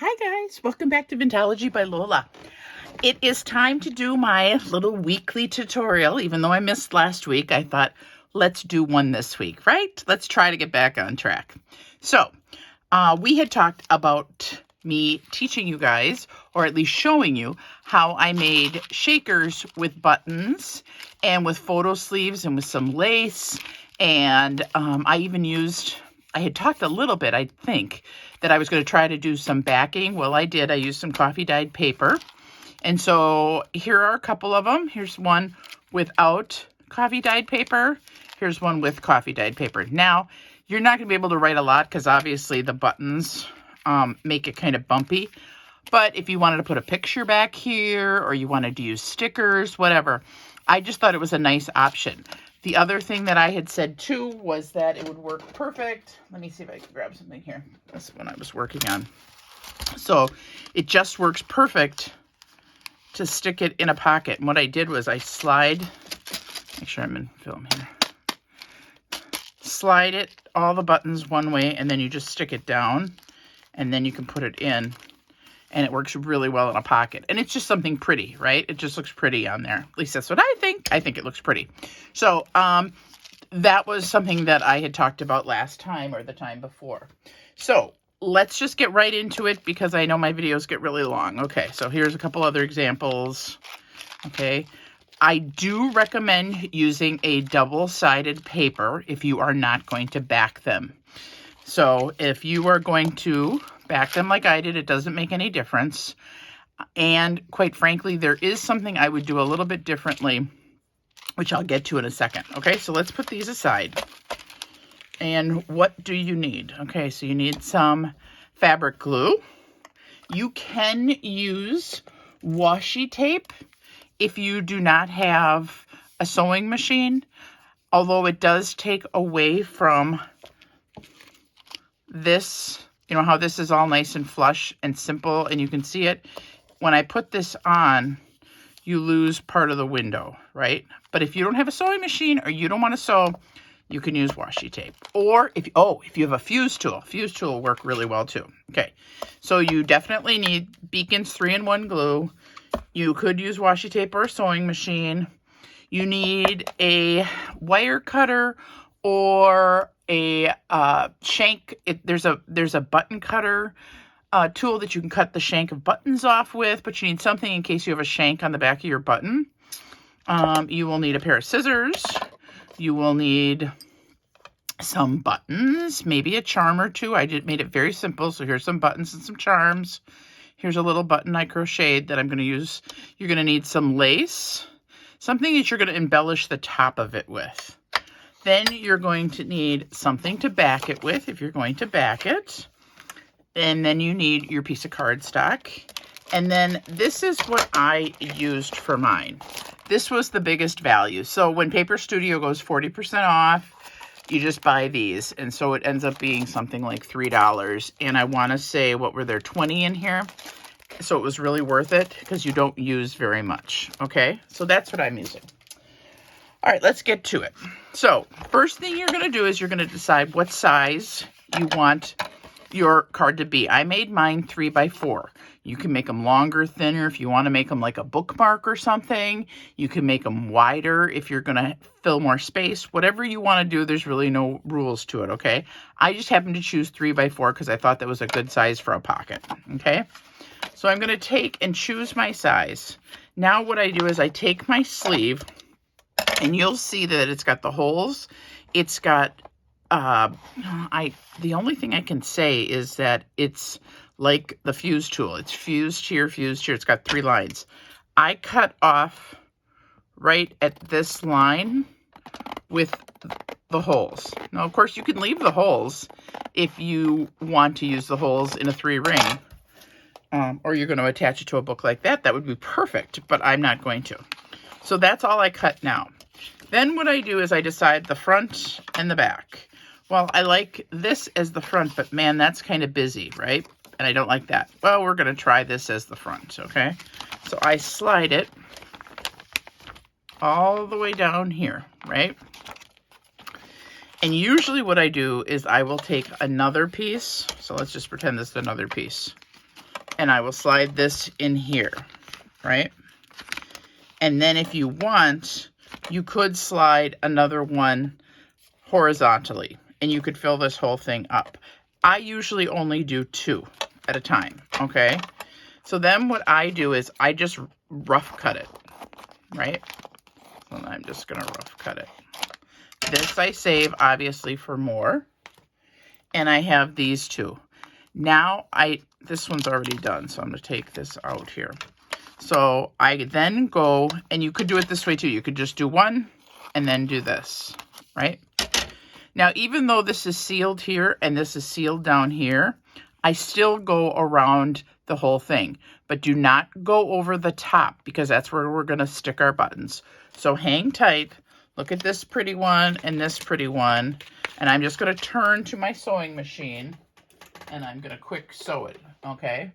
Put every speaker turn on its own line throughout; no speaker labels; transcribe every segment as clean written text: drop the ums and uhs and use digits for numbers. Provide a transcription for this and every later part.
Hi guys, welcome back to Vintology by Lola. It is time to do my little weekly tutorial. Even though I missed last week, I thought let's do one this week, right? Let's try to get back on track. So we had talked about me teaching you guys, or at least showing you, how I made shakers with buttons and with photo sleeves and with some lace. And I had talked a little bit, I think, that I was going to try to do some backing. Well, I did. I used some coffee dyed paper. And so here are a couple of them. Here's one without coffee dyed paper. Here's one with coffee dyed paper. Now, you're not going to be able to write a lot because obviously the buttons make it kind of bumpy. But if you wanted to put a picture back here or you wanted to use stickers, whatever, I just thought it was a nice option. The other thing that I had said too was that it would work perfect. Let me see if I can grab something here. That's what I was working on. So it just works perfect to stick it in a pocket. And what I did was I make sure I'm in film here. Slide it, all the buttons one way, and then you just stick it down, and then you can put it in. And it works really well in a pocket. And it's just something pretty, right? It just looks pretty on there. At least that's what I think. I think it looks pretty. So that was something that I had talked about last time or the time before. So let's just get right into it because I know my videos get really long. Okay, so here's a couple other examples. Okay, I do recommend using a double-sided paper if you are not going to back them. So if you are going to back them like I did, it doesn't make any difference. And quite frankly, there is something I would do a little bit differently, which I'll get to in a second. Okay, so let's put these aside. And what do you need? Okay, so you need some fabric glue. You can use washi tape if you do not have a sewing machine, although it does take away from this. You know how this is all nice and flush and simple and you can see it? When I put this on, you lose part of the window, right? But if you don't have a sewing machine or you don't want to sew, you can use washi tape. Or if you have a fuse tool will work really well too. Okay, so you definitely need Beacon's 3-in-1 glue. You could use washi tape or a sewing machine. You need a wire cutter or a shank. There's a button cutter tool that you can cut the shank of buttons off with, but you need something in case you have a shank on the back of your button. You will need a pair of scissors. You will need some buttons, maybe a charm or two. I made it very simple, so here's some buttons and some charms. Here's a little button I crocheted that I'm going to use. You're going to need some lace, something that you're going to embellish the top of it with. Then you're going to need something to back it with if you're going to back it. And then you need your piece of cardstock. And then this is what I used for mine. This was the biggest value. So when Paper Studio goes 40% off, you just buy these. And so it ends up being something like $3. And I want to say, what were there, 20 in here? So it was really worth it because you don't use very much. Okay, so that's what I'm using. All right, let's get to it. So first thing you're going to do is you're going to decide what size you want your card to be. I made mine 3x4. You can make them longer, thinner if you want to make them like a bookmark or something. You can make them wider if you're going to fill more space. Whatever you want to do, there's really no rules to it, okay? I just happened to choose 3x4 because I thought that was a good size for a pocket, okay? So I'm going to take and choose my size. Now what I do is I take my sleeve, and you'll see that it's got the holes. It's got, the only thing I can say is that it's like the fuse tool. It's fused here, fused here. It's got 3 lines. I cut off right at this line with the holes. Now, of course, you can leave the holes if you want to use the holes in a 3-ring. Or you're going to attach it to a book like that. That would be perfect, but I'm not going to. So that's all I cut now. Then what I do is I decide the front and the back. Well, I like this as the front, but man, that's kind of busy, right? And I don't like that. Well, we're going to try this as the front, okay? So I slide it all the way down here, right? And usually what I do is I will take another piece. So let's just pretend this is another piece. and I will slide this in here, right? And then if you want, you could slide another one horizontally, and you could fill this whole thing up. I usually only do 2 at a time, okay? So then what I do is I just rough cut it, right? So I'm just gonna rough cut it. This I save, obviously, for more. And I have these 2. Now, this one's already done, so I'm gonna take this out here. So I then go, and you could do it this way too. You could just do 1 and then do this, right? Now, even though this is sealed here and this is sealed down here, I still go around the whole thing, but do not go over the top because that's where we're gonna stick our buttons. So hang tight, look at this pretty one and this pretty one, and I'm just gonna turn to my sewing machine and I'm gonna quick sew it, okay?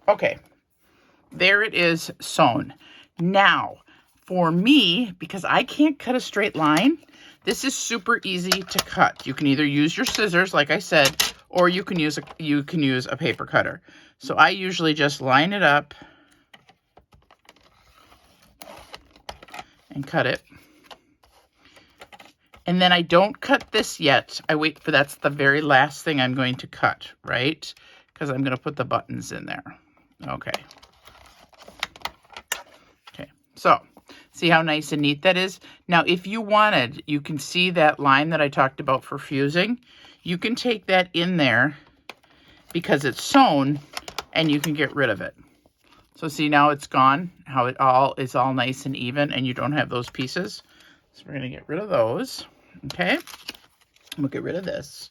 Okay, there it is sewn. Now, for me, because I can't cut a straight line, this is super easy to cut. You can either use your scissors, like I said, or you can use a paper cutter. So I usually just line it up and cut it. And then I don't cut this yet. I wait for, that's the very last thing I'm going to cut, right? Because I'm going to put the buttons in there. Okay. Okay, so see how nice and neat that is? Now, if you wanted, you can see that line that I talked about for fusing. You can take that in there because it's sewn and you can get rid of it. So see, now it's gone, how it all is all nice and even and you don't have those pieces. So we're going to get rid of those, okay? We'll get rid of this.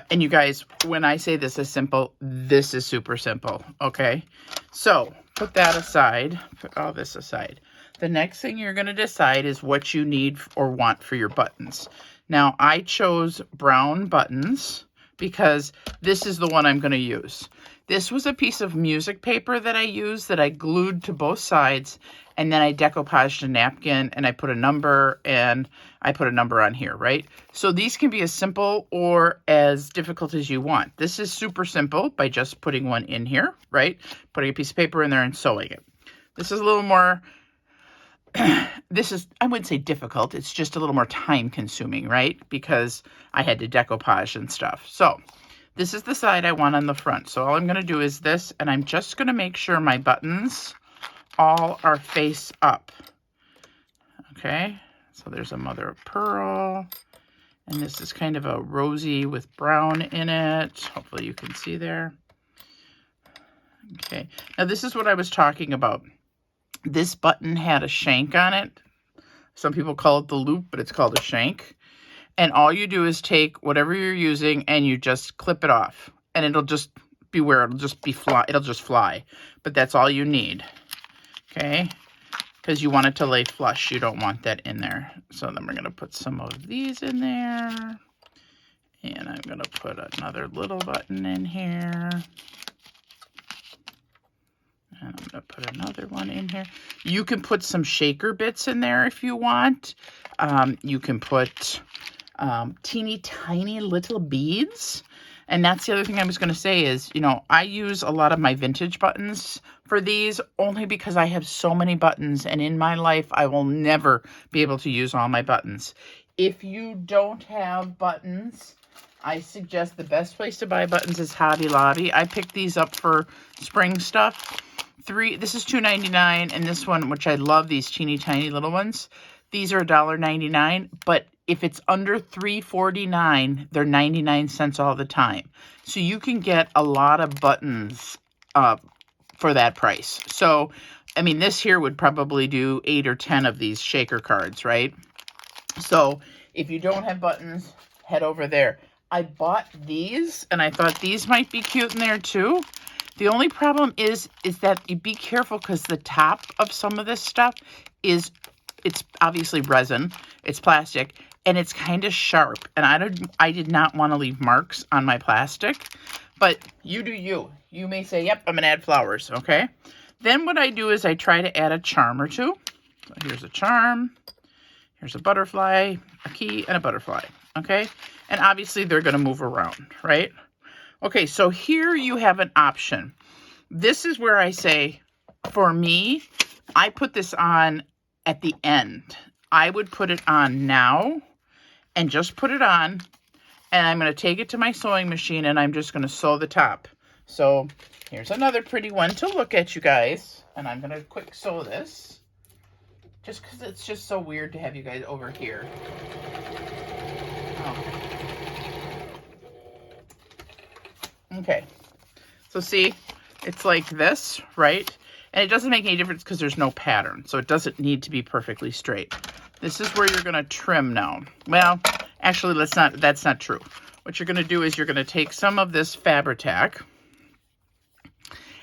And you guys, when I say this is simple, this is super simple, okay? So put that aside, put all this aside. The next thing you're going to decide is what you need or want for your buttons. Now, I chose brown buttons because this is the one I'm going to use. This was a piece of music paper that I used that I glued to both sides, and then I decoupaged a napkin, and I put a number, and I put a number on here, right? So these can be as simple or as difficult as you want. This is super simple by just putting one in here, right? Putting a piece of paper in there and sewing it. This is a little more, I wouldn't say difficult, it's just a little more time consuming, right? Because I had to decoupage and stuff. So this is the side I want on the front. So all I'm going to do is this, and I'm just going to make sure my buttons all are face up. Okay, so there's a mother of pearl, and this is kind of a rosy with brown in it. Hopefully you can see there. Okay, now this is what I was talking about. This button had a shank on it. Some people call it the loop, but it's called a shank. And all you do is take whatever you're using and you just clip it off. And it'll just be where it'll just fly. But that's all you need. Okay? Because you want it to lay flush. You don't want that in there. So then we're going to put some of these in there. And I'm going to put another little button in here. And I'm going to put another one in here. You can put some shaker bits in there if you want. You can put teeny tiny little beads. And that's the other thing I was going to say is, you know, I use a lot of my vintage buttons for these only because I have so many buttons. And in my life, I will never be able to use all my buttons. If you don't have buttons, I suggest the best place to buy buttons is Hobby Lobby. I picked these up for spring stuff. This is $2.99, and this one, which I love, these teeny tiny little ones, these are $1.99, but if it's under $3.49, they're 99 cents all the time. So you can get a lot of buttons for that price. So, I mean, this here would probably do 8 or 10 of these shaker cards, right? So if you don't have buttons, head over there. I bought these, and I thought these might be cute in there too. The only problem is that you be careful because the top of some of this stuff it's obviously resin, it's plastic, and it's kind of sharp. And I did not want to leave marks on my plastic, but you do you. You may say, yep, I'm going to add flowers, okay? Then what I do is I try to add a charm or two. So here's a charm, here's a butterfly, a key, and a butterfly, okay? And obviously they're going to move around, right? Okay, so here you have an option. This is where I say, for me, I put this on at the end. I would put it on now and just put it on, and I'm going to take it to my sewing machine and I'm just going to sew the top. So here's another pretty one to look at, you guys. And I'm going to quick sew this just because it's just so weird to have you guys over here. Okay, so see, it's like this, right? And it doesn't make any difference because there's no pattern, so it doesn't need to be perfectly straight. This is where you're going to trim now. Well, actually, that's not true. What you're going to do is you're going to take some of this Fabri-Tac,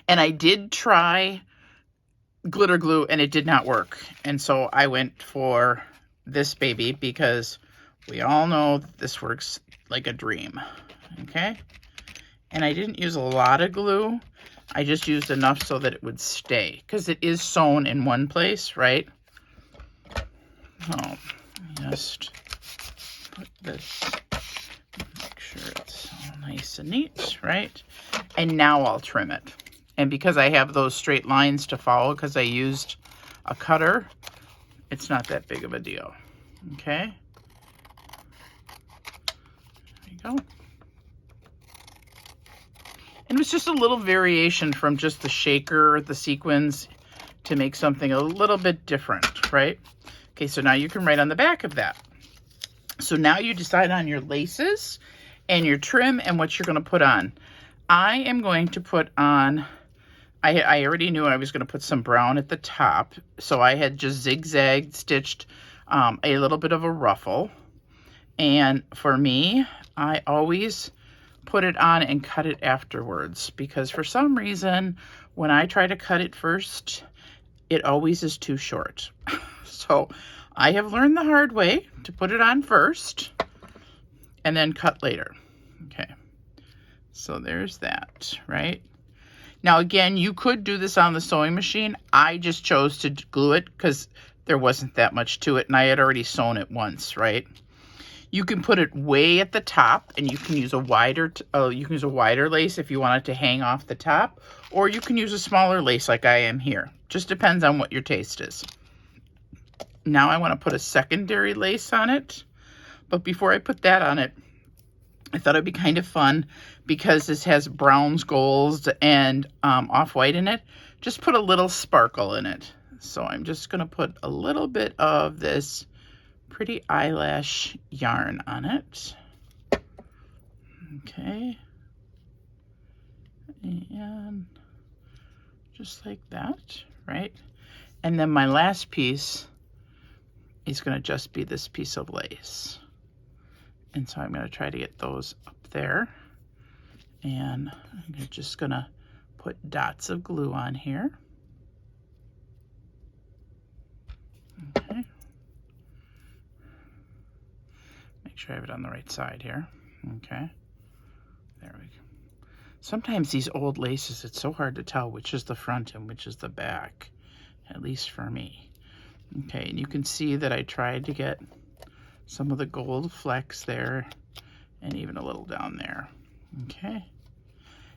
and I did try glitter glue, and it did not work. And so I went for this baby because we all know that this works like a dream, okay? And I didn't use a lot of glue. I just used enough so that it would stay because it is sewn in one place, right? So just put this, make sure it's all nice and neat, right? And now I'll trim it. And because I have those straight lines to follow because I used a cutter, it's not that big of a deal, okay? There you go. And it was just a little variation from just the shaker, the sequins, to make something a little bit different, right? Okay, so now you can write on the back of that. So now you decide on your laces and your trim and what you're going to put on. I am going to put on, I already knew I was going to put some brown at the top. So I had just zigzag stitched a little bit of a ruffle. And for me, I always put it on and cut it afterwards because for some reason when I try to cut it first, it always is too short. So I have learned the hard way to put it on first and then cut later. Okay, so there's that, right? Now again, you could do this on the sewing machine. I just chose to glue it because there wasn't that much to it and I had already sewn it once, right? You can put it way at the top, and you can use a wider lace if you want it to hang off the top, or you can use a smaller lace like I am here. Just depends on what your taste is. Now I want to put a secondary lace on it, but before I put that on it, I thought it'd be kind of fun because this has browns, golds, and off-white in it. Just put a little sparkle in it. So I'm just going to put a little bit of this pretty eyelash yarn on it. Okay. And just like that, right? And then my last piece is going to just be this piece of lace. And so I'm going to try to get those up there. And I'm just going to put dots of glue on here. Okay. Make sure I have it on the right side here. Okay. There we go. Sometimes these old laces, it's so hard to tell which is the front and which is the back, at least for me. Okay, and you can see that I tried to get some of the gold flecks there and even a little down there. Okay.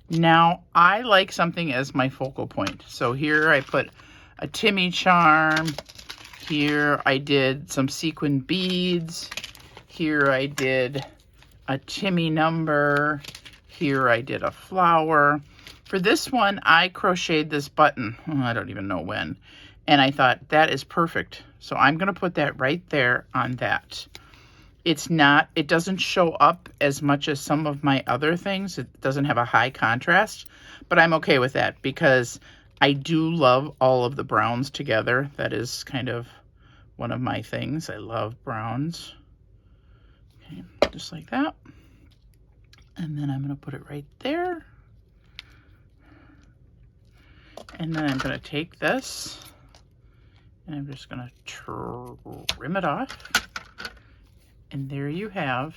Now, I like something as my focal point. So here I put a Timmy charm. Here I did some sequin beads. Here I did a Timmy number. Here I did a flower. For this one, I crocheted this button. I don't even know when. And I thought, that is perfect. So I'm going to put that right there on that. It doesn't show up as much as some of my other things. It doesn't have a high contrast, but I'm okay with that because I do love all of the browns together. That is kind of one of my things. I love browns. Okay, just like that. And then I'm going to put it right there. And then I'm going to take this and I'm just going to trim it off. And there you have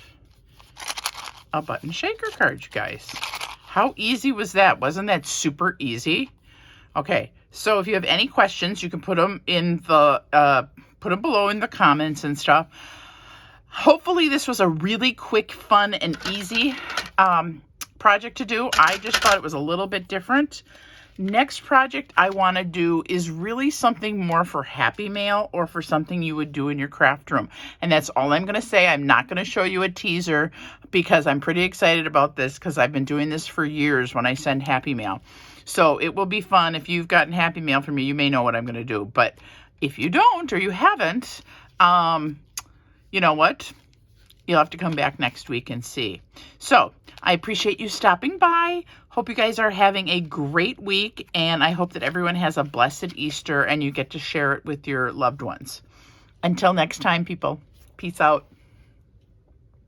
a button shaker card, you guys. How easy was that? Wasn't that super easy? Okay, so if you have any questions, you can put them in the put them below in the comments and stuff. Hopefully this was a really quick, fun, and easy project to do. I just thought it was a little bit different. Next project I want to do is really something more for Happy Mail or for something you would do in your craft room. And that's all I'm going to say. I'm not going to show you a teaser because I'm pretty excited about this because I've been doing this for years when I send Happy Mail. So it will be fun. If you've gotten Happy Mail from me, you may know what I'm going to do. But if you don't or you haven't, you know what? You'll have to come back next week and see. So I appreciate you stopping by. Hope you guys are having a great week, and I hope that everyone has a blessed Easter and you get to share it with your loved ones. Until next time, people, peace out.